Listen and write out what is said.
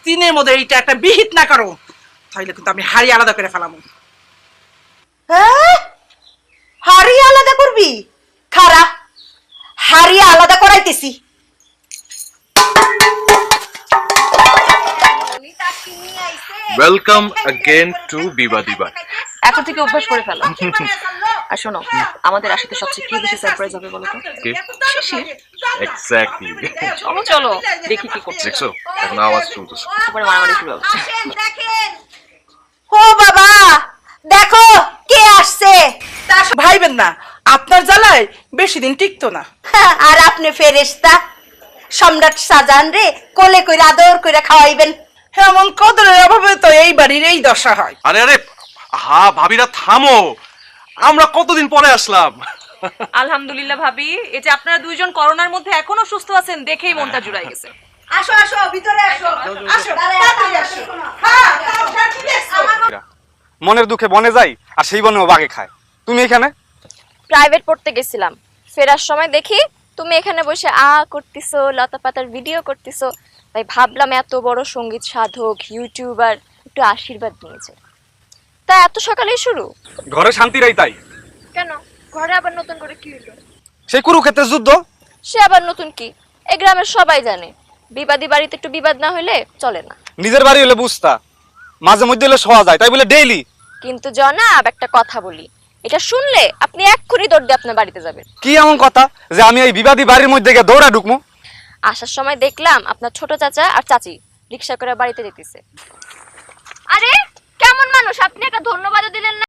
দিনের মধ্যে এইটা একটা বিহিত না করো তাহলে কিন্তু আমি হাড়ি আলাদা করে ফেলাম। হ্যাঁ, হাড়ি আলাদা করবি? খারা, হাড়ি আলাদা করাইতেছি। ওয়েলকাম अगेन টু বিবাদী বাই। এখন থেকে অভ্যাস করে ফেলো। আর শোনো, আমাদের আসলে সবচেয়ে কি বেশি সারপ্রাইজ হবে বলো তো? এক্স্যাক্টলি। চলো চলো দেখি কি করছে। দেখছো এখন আওয়াজ শুনতেছো? তারপরে মারামারি শুরু হবে। ও বাবা, দেখো কে আসছে। ভাইবেন না, আপনার জ্বালায় বেশি দিন টিকতো না। আর আপনি ফেরেশতা, সম্রাট শাহজাহান রে কোলে কইরা আদর কইরা খাওয়াইবেন। এমন কদরের অভাবে তো এই বাড়ির এই দশা হয়। আরে আরে হা ভাবিরা থামো, আমরা কতদিন পরে আসলাম। আলহামদুলিল্লাহ ভাবি, এই যে আপনারা দুইজন করোনার মধ্যে এখনো সুস্থ আছেন দেখেই মনটা জুড়াই গেছে। আসো আসো, ভিতরে আসো। আসো তাড়াতাড়ি আসো। মনের দুঃখে বনে যাই আর সেই বনেও বাঘে খায়। তুমি এখানে? প্রাইভেট পড়তে গেছিলাম, ফেরার সময় দেখি তুমি এখানে বসে করতেছো, লতা পাতার ভিডিও করতেছো, তাই ভাবলাম এত বড় সঙ্গীত সাধক ইউটিউবার একটু আশীর্বাদ নিয়েছে। তা এত সকালেই শুরু? ঘরে শান্তি রাই তাই। কেন, ঘরে আবার নতুন করে কি হলো? সেই কুরুক্ষেত্রের যুদ্ধ। সে আবার নতুন কি? এই গ্রামের সবাই জানে, বিবাদী বাড়িতে একটু বিবাদ না হলে চলে না। নিজের বাড়ি হলে বুঝতা, মাঝে মধ্যে হলে শোয়া যায়, তাই বলে ডেইলি। কিন্তু জনাব একটা কথা বলি, এটা শুনলে আপনি এক্ষুনি দৌড় দিয়ে আপনার বাড়িতে যাবেন। কি এমন কথা যে আমি এই বিবাদী বাড়ির মধ্যে গিয়ে দৌড়া ঢুকমু? আসার সময় দেখলাম আপনার ছোট চাচা আর চাচি রিক্সা করে বাড়িতে যেতেছে। আরে কেমন মানুষ আপনি, একটা ধন্যবাদও দিলেন না।